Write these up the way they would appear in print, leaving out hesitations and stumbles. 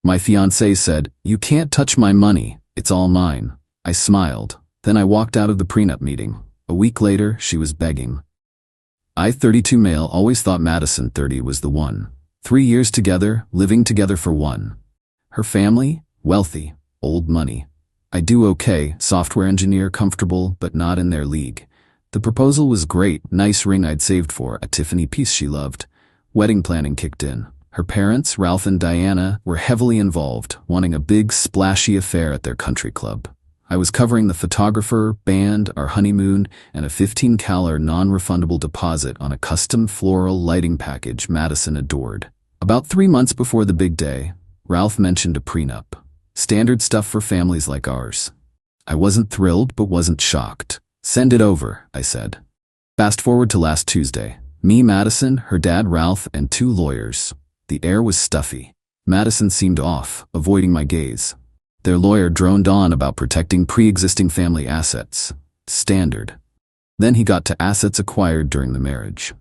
My fiancée said, "You can't touch my money, it's all mine." I smiled. Then I walked out of the prenup meeting. A week later, she was begging. I, 32 male, always thought Madison, 30, was the one. 3 years together, living together for one. Her family? Wealthy. Old money. I do okay, software engineer, comfortable, but not in their league. The proposal was great, nice ring I'd saved for, a Tiffany piece she loved. Wedding planning kicked in. Her parents, Ralph and Diana, were heavily involved, wanting a big, splashy affair at their country club. I was covering the photographer, band, our honeymoon, and a $15 non-refundable deposit on a custom floral lighting package Madison adored. About 3 months before the big day, Ralph mentioned a prenup. Standard stuff for families like ours. I wasn't thrilled, but wasn't shocked. "Send it over," I said. Fast forward to last Tuesday. Me, Madison, her dad, Ralph, and 2 lawyers. The air was stuffy. Madison seemed off, avoiding my gaze. Their lawyer droned on about protecting pre-existing family assets. Standard. Then he got to assets acquired during the marriage.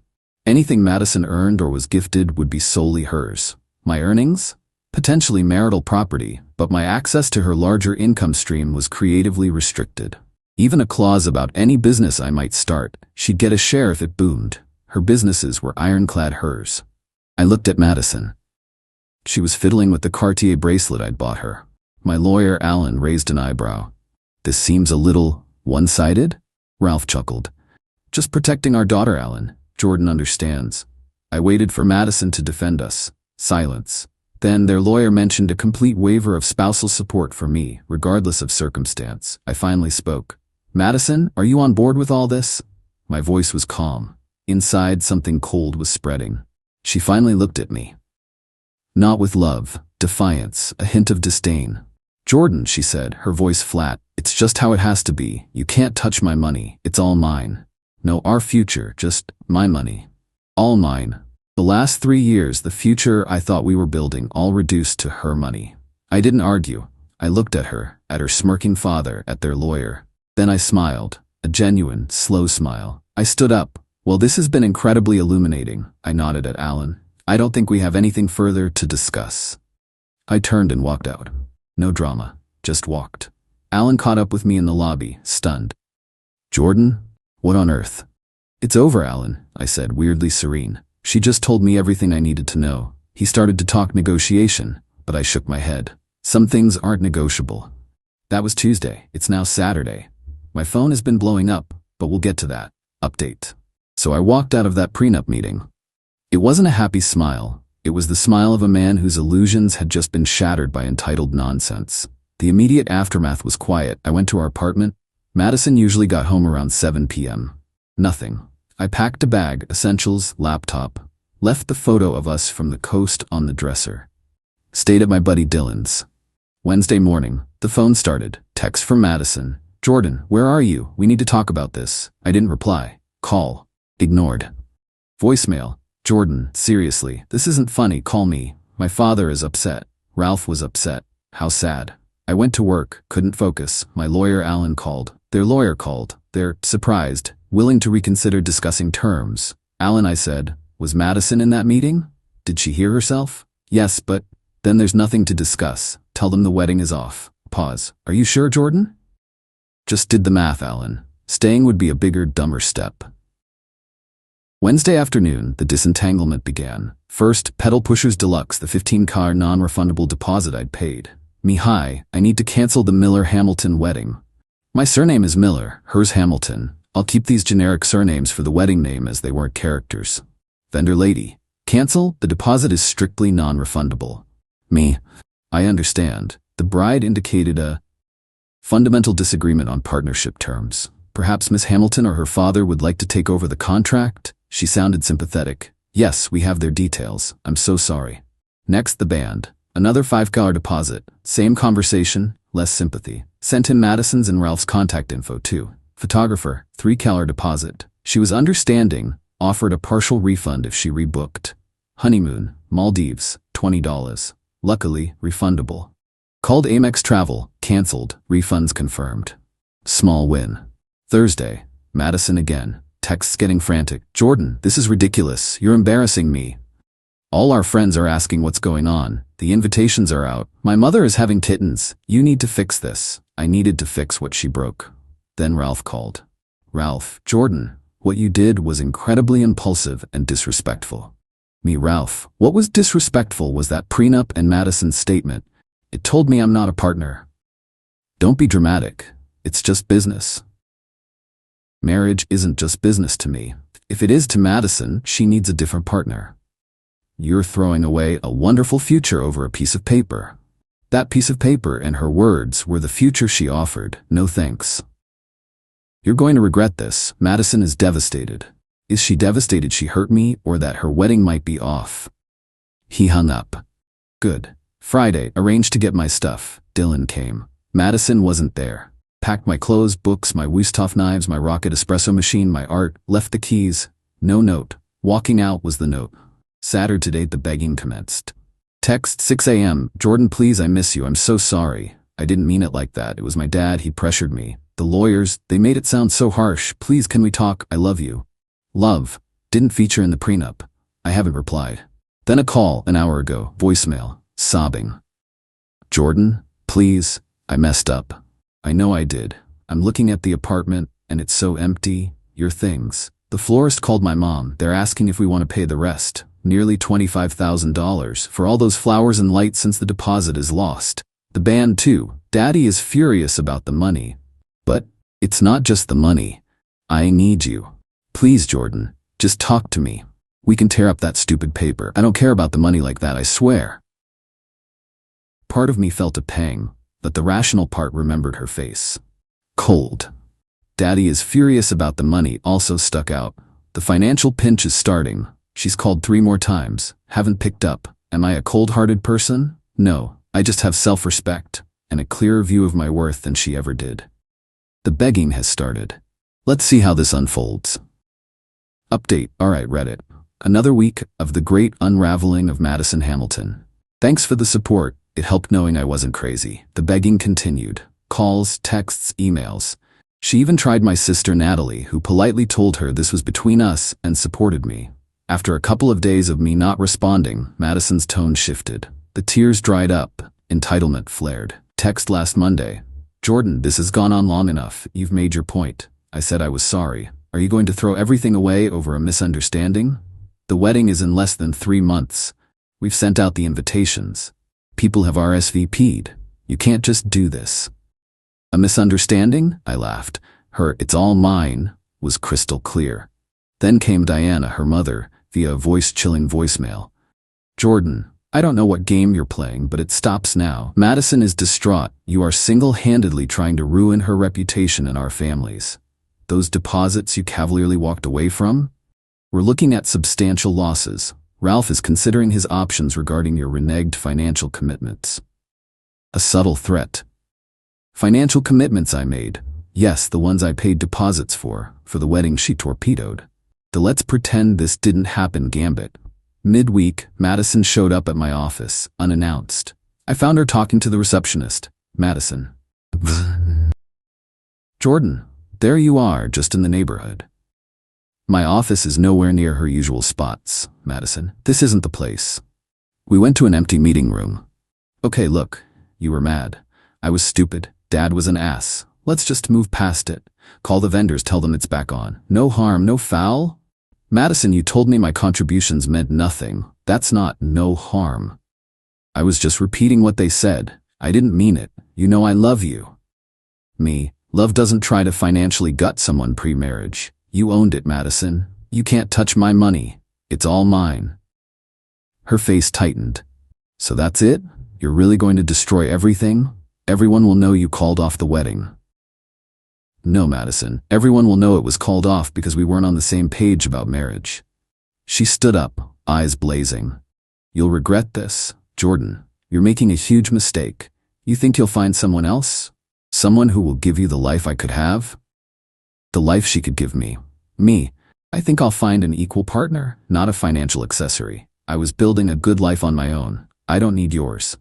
Anything Madison earned or was gifted would be solely hers. My earnings? Potentially marital property, but my access to her larger income stream was creatively restricted. Even a clause about any business I might start, she'd get a share if it boomed. Her businesses were ironclad hers. I looked at Madison. She was fiddling with the Cartier bracelet I'd bought her. My lawyer, Alan, raised an eyebrow. "This seems a little one-sided?" Ralph chuckled. "Just protecting our daughter, Alan. Jordan understands." I waited for Madison to defend us. Silence. Then their lawyer mentioned a complete waiver of spousal support for me, regardless of circumstance. I finally spoke. "Madison, are you on board with all this?" My voice was calm. Inside, something cold was spreading. She finally looked at me. Not with love, defiance, a hint of disdain. "Jordan," she said, her voice flat, "it's just how it has to be. You can't touch my money. It's all mine. No, our future, just my money. All mine." The last 3 years, the future I thought we were building, all reduced to her money. I didn't argue. I looked at her smirking father, at their lawyer. Then I smiled, a genuine, slow smile. I stood up. "Well, this has been incredibly illuminating," I nodded at Alan. "I don't think we have anything further to discuss." I turned and walked out. No drama, just walked. Alan caught up with me in the lobby, stunned. "Jordan? What on earth?" "It's over, Alan," I said, weirdly serene. "She just told me everything I needed to know." He started to talk negotiation, but I shook my head. "Some things aren't negotiable." That was Tuesday. It's now Saturday. My phone has been blowing up, but we'll get to that. Update. So I walked out of that prenup meeting. It wasn't a happy smile. It was the smile of a man whose illusions had just been shattered by entitled nonsense. The immediate aftermath was quiet. I went to our apartment. Madison usually got home around 7 p.m. Nothing. I packed a bag, essentials, laptop, left the photo of us from the coast on the dresser. Stayed at my buddy Dylan's. Wednesday morning, the phone started. Text from Madison. "Jordan, where are you? We need to talk about this." I didn't reply. Call. Ignored. Voicemail. "Jordan, seriously, this isn't funny, call me. My father is upset. Ralph was upset. How sad." I went to work, couldn't focus. My lawyer Alan called. Their lawyer called. They're surprised, willing to reconsider discussing terms. "Alan," I said, "was Madison in that meeting? Did she hear herself?" "Yes, but..." "Then there's nothing to discuss. Tell them the wedding is off." Pause. "Are you sure, Jordan?" Just did the math, Alan. Staying would be a bigger, dumber step. Wednesday afternoon, the disentanglement began. First, Pedal Pushers Deluxe, the $15 non-refundable deposit I'd paid. "Me, hi, I need to cancel the Miller-Hamilton wedding." My surname is Miller, hers Hamilton. I'll keep these generic surnames for the wedding name as they weren't characters. Vendor lady. "Cancel? The deposit is strictly non-refundable." Me. "I understand." The bride indicated a fundamental disagreement on partnership terms. Perhaps Miss Hamilton or her father would like to take over the contract? She sounded sympathetic. "Yes, we have their details. I'm so sorry." Next, the band. Another $5 deposit. Same conversation, less sympathy. Sent him Madison's and Ralph's contact info too. Photographer, $3 deposit. She was understanding, offered a partial refund if she rebooked. Honeymoon, Maldives, $20. Luckily, refundable. Called Amex Travel, cancelled, refunds confirmed. Small win. Thursday, Madison again. Texts getting frantic. "Jordan, this is ridiculous. You're embarrassing me." All our friends are asking what's going on. The invitations are out. My mother is having kittens. You need to fix this. I needed to fix what she broke. Then Ralph called. Ralph, Jordan, what you did was incredibly impulsive and disrespectful. Me, Ralph, what was disrespectful was that prenup and Madison's statement. It told me I'm not a partner. Don't be dramatic. It's just business. Marriage isn't just business to me. If it is to Madison, she needs a different partner. You're throwing away a wonderful future over a piece of paper. That piece of paper and her words were the future she offered. No thanks. You're going to regret this. Madison is devastated. Is she devastated she hurt me or that her wedding might be off? He hung up. Good. Friday, arranged to get my stuff. Dylan came. Madison wasn't there. Packed my clothes, books, my Wüsthof knives, my rocket espresso machine, my art, left the keys. No note. Walking out was the note. Saturday, the begging commenced. Text 6 a.m. Jordan, please, I miss you. I'm so sorry. I didn't mean it like that. It was my dad. He pressured me. The lawyers, they made it sound so harsh. Please, can we talk? I love you. Love. Didn't feature in the prenup. I haven't replied. Then a call an hour ago. Voicemail. Sobbing. Jordan, please. I messed up. I know I did. I'm looking at the apartment, and it's so empty. Your things. The florist called my mom. They're asking if we want to pay the rest. Nearly $25,000 for all those flowers and lights since the deposit is lost. The band too. Daddy is furious about the money. But it's not just the money. I need you. Please, Jordan, just talk to me. We can tear up that stupid paper. I don't care about the money like that, I swear. Part of me felt a pang, but the rational part remembered her face. Cold. Daddy is furious about the money also stuck out. The financial pinch is starting. She's called 3 more times. Haven't picked up. Am I a cold-hearted person? No, I just have self-respect and a clearer view of my worth than she ever did. The begging has started. Let's see how this unfolds. Update. Alright, Reddit. Another week of the great unraveling of Madison Hamilton. Thanks for the support. It helped knowing I wasn't crazy. The begging continued. Calls, texts, emails. She even tried my sister Natalie, who politely told her this was between us and supported me. After a couple of days of me not responding, Madison's tone shifted. The tears dried up. Entitlement flared. Text last Monday. Jordan, this has gone on long enough. You've made your point. I said I was sorry. Are you going to throw everything away over a misunderstanding? The wedding is in less than 3 months. We've sent out the invitations. People have RSVP'd. You can't just do this. A misunderstanding? I laughed. Her "it's all mine" was crystal clear. Then came Diana, her mother, via a voice-chilling voicemail. Jordan, I don't know what game you're playing, but it stops now. Madison is distraught. You are single-handedly trying to ruin her reputation and our families. Those deposits you cavalierly walked away from? We're looking at substantial losses. Ralph is considering his options regarding your reneged financial commitments. A subtle threat. Financial commitments I made. Yes, the ones I paid deposits for the wedding she torpedoed. The let's pretend this didn't happen gambit. Midweek, Madison showed up at my office, unannounced. I found her talking to the receptionist. Madison. Jordan, there you are, just in the neighborhood. My office is nowhere near her usual spots, Madison. This isn't the place. We went to an empty meeting room. Okay, look, you were mad. I was stupid. Dad was an ass. Let's just move past it. Call the vendors, tell them it's back on. No harm, no foul. Madison, you told me my contributions meant nothing. That's not no harm. I was just repeating what they said. I didn't mean it. You know I love you. Me, love doesn't try to financially gut someone pre-marriage. You owned it, Madison. You can't touch my money. It's all mine. Her face tightened. So that's it? You're really going to destroy everything? Everyone will know you called off the wedding. No, Madison. Everyone will know it was called off because we weren't on the same page about marriage. She stood up, eyes blazing. You'll regret this, Jordan. You're making a huge mistake. You think you'll find someone else? Someone who will give you the life I could have? The life she could give me. Me. I think I'll find an equal partner, not a financial accessory. I was building a good life on my own. I don't need yours.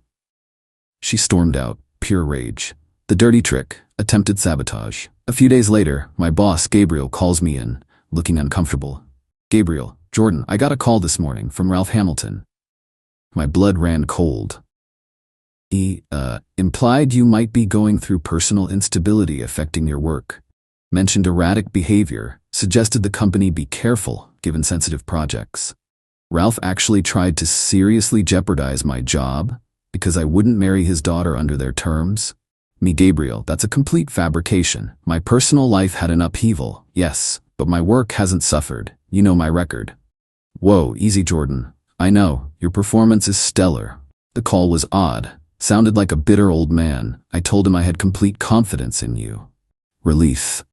She stormed out, pure rage. The dirty trick, attempted sabotage. A few days later, my boss, Gabriel, calls me in, looking uncomfortable. Gabriel, Jordan, I got a call this morning from Ralph Hamilton. My blood ran cold. He, implied you might be going through personal instability affecting your work. Mentioned erratic behavior, suggested the company be careful given sensitive projects. Ralph actually tried to seriously jeopardize my job because I wouldn't marry his daughter under their terms. Me, Gabriel, that's a complete fabrication. My personal life had an upheaval, yes, but my work hasn't suffered. You know my record. Whoa, easy, Jordan. I know, your performance is stellar. The call was odd. Sounded like a bitter old man. I told him I had complete confidence in you. Relief.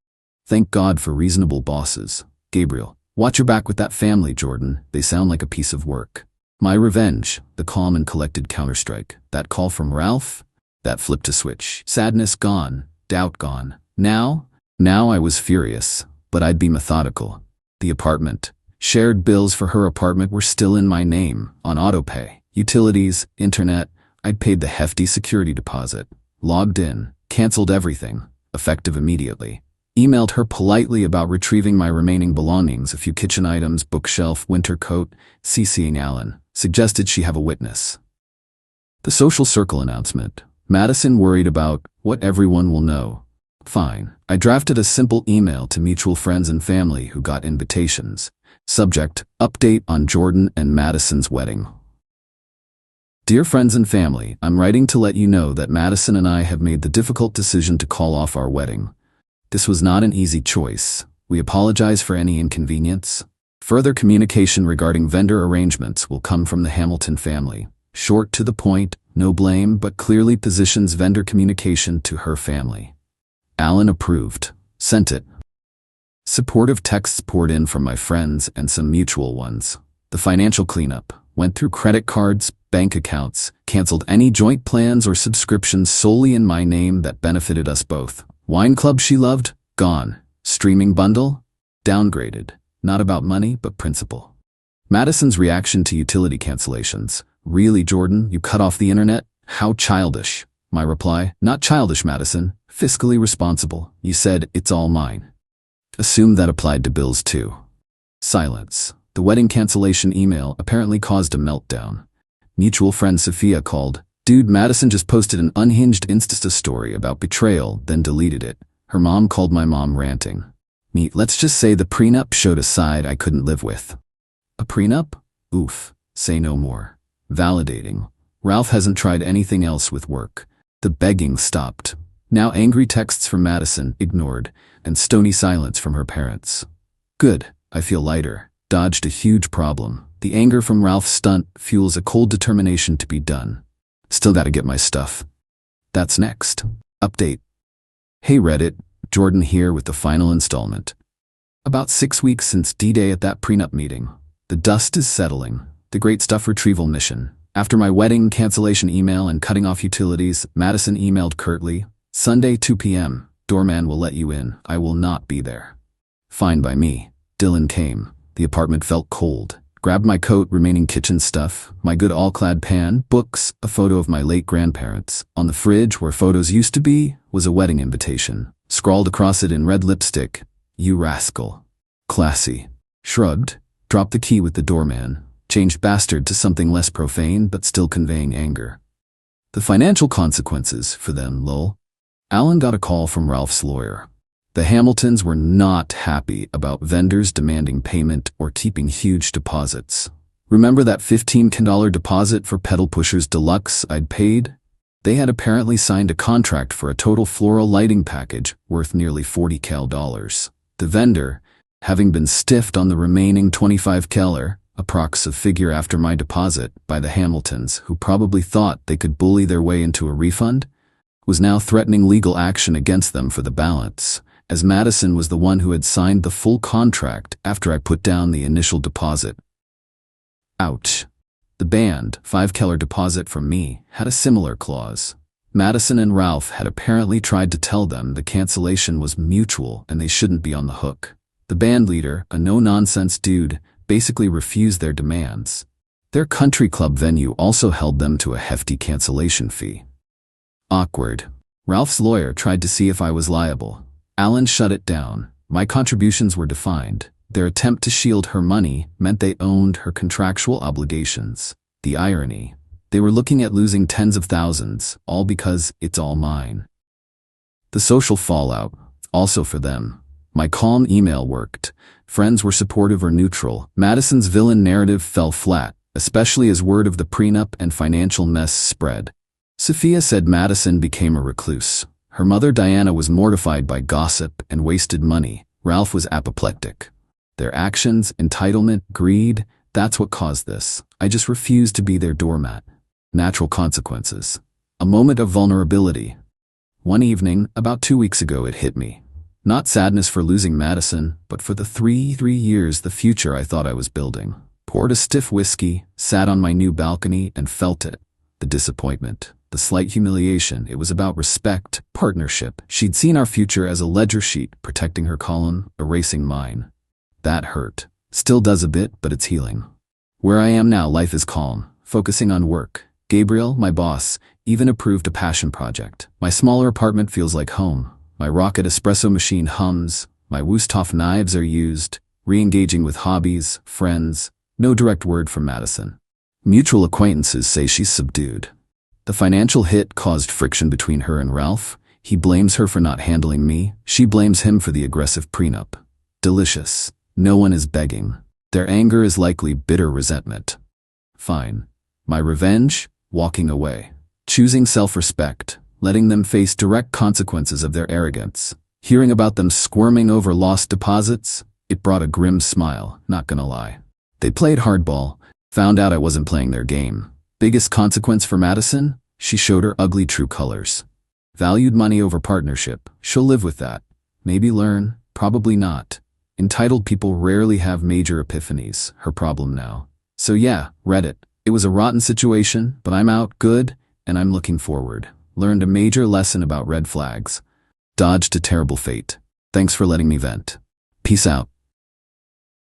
Thank God for reasonable bosses. Gabriel, watch your back with that family, Jordan. They sound like a piece of work. My revenge, the calm and collected counterstrike. That call from Ralph? That flipped a switch. Sadness gone. Doubt gone. Now I was furious, but I'd be methodical. The apartment. Shared bills for her apartment were still in my name, on autopay. Utilities, internet. I'd paid the hefty security deposit. Logged in. Canceled everything. Effective immediately. Emailed her politely about retrieving my remaining belongings, a few kitchen items, bookshelf, winter coat, CCing Alan. Suggested she have a witness. The social circle announcement. Madison worried about what everyone will know. Fine. I drafted a simple email to mutual friends and family who got invitations. Subject, update on Jordan and Madison's wedding. Dear friends and family, I'm writing to let you know that Madison and I have made the difficult decision to call off our wedding. This was not an easy choice. We apologize for any inconvenience. Further communication regarding vendor arrangements will come from the Hamilton family. Short, to the point, no blame, but clearly positions vendor communication to her family. Alan approved. Sent it. Supportive texts poured in from my friends and some mutual ones. The financial cleanup. Went through credit cards, bank accounts, canceled any joint plans or subscriptions solely in my name that benefited us both. Wine club she loved? Gone. Streaming bundle? Downgraded. Not about money, but principle. Madison's reaction to utility cancellations. Really, Jordan, you cut off the internet? How childish. My reply, not childish, Madison. Fiscally responsible. You said, it's all mine. Assumed that applied to bills too. Silence. The wedding cancellation email apparently caused a meltdown. Mutual friend Sophia called. Dude, Madison just posted an unhinged Insta story about betrayal, then deleted it. Her mom called my mom ranting. Me, let's just say the prenup showed a side I couldn't live with. A prenup? Oof. Say no more. Validating. Ralph hasn't tried anything else with work. The begging stopped. Now angry texts from Madison, ignored, and stony silence from her parents. Good. I feel lighter. Dodged a huge problem. The anger from Ralph's stunt fuels a cold determination to be done. Still gotta get my stuff. That's next. Update. Hey Reddit, Jordan here with the final installment. About 6 weeks since D-Day at that prenup meeting. The dust is settling. The great stuff retrieval mission. After my wedding cancellation email and cutting off utilities, Madison emailed curtly, Sunday 2 p.m. Doorman will let you in. I will not be there. Fine by me. Dylan came. The apartment felt cold. Grabbed my coat, remaining kitchen stuff, my good all-clad pan, books, a photo of my late grandparents. On the fridge, where photos used to be, was a wedding invitation. Scrawled across it in red lipstick, you rascal. Classy. Shrugged, dropped the key with the doorman, changed bastard to something less profane but still conveying anger. The financial consequences for them, lol. Alan got a call from Ralph's lawyer. The Hamiltons were not happy about vendors demanding payment or keeping huge deposits. Remember that $15 deposit for Pedal Pushers Deluxe I'd paid? They had apparently signed a contract for a total floral lighting package worth nearly $40,000. The vendor, having been stiffed on the remaining $25,000, approx a figure after my deposit, by the Hamiltons, who probably thought they could bully their way into a refund, was now threatening legal action against them for the balance, as Madison was the one who had signed the full contract after I put down the initial deposit. Ouch. The band, $5,000 deposit from me, had a similar clause. Madison and Ralph had apparently tried to tell them the cancellation was mutual and they shouldn't be on the hook. The band leader, a no-nonsense dude, basically refused their demands. Their country club venue also held them to a hefty cancellation fee. Awkward. Ralph's lawyer tried to see if I was liable. Alan shut it down. My contributions were defined. Their attempt to shield her money meant they owned her contractual obligations. The irony. They were looking at losing tens of thousands, all because it's all mine. The social fallout, also for them. My calm email worked. Friends were supportive or neutral. Madison's villain narrative fell flat, especially as word of the prenup and financial mess spread. Sophia said Madison became a recluse. Her mother Diana was mortified by gossip and wasted money. Ralph was apoplectic. Their actions, entitlement, greed, that's what caused this. I just refused to be their doormat. Natural consequences. A moment of vulnerability. One evening, about 2 weeks ago, it hit me. Not sadness for losing Madison, but for the three years the future I thought I was building. Poured a stiff whiskey, sat on my new balcony, and felt it. The disappointment, the slight humiliation. It was about respect, partnership. She'd seen our future as a ledger sheet, protecting her column, erasing mine. That hurt. Still does a bit, but it's healing. Where I am now, life is calm, focusing on work. Gabriel, my boss, even approved a passion project. My smaller apartment feels like home. My rocket espresso machine hums. My Wusthof knives are used. Re-engaging with hobbies, friends. No direct word from Madison. Mutual acquaintances say she's subdued. The financial hit caused friction between her and Ralph. He blames her for not handling me. She blames him for the aggressive prenup. Delicious. No one is begging. Their anger is likely bitter resentment. Fine. My revenge? Walking away. Choosing self-respect. Letting them face direct consequences of their arrogance. Hearing about them squirming over lost deposits, it brought a grim smile, not gonna lie. They played hardball, found out I wasn't playing their game. Biggest consequence for Madison? She showed her ugly true colors. Valued money over partnership. She'll live with that. Maybe learn, probably not. Entitled people rarely have major epiphanies, her problem now. So yeah, Reddit. It was a rotten situation, but I'm out good, and I'm looking forward. Learned a major lesson about red flags. Dodged a terrible fate. Thanks for letting me vent. Peace out.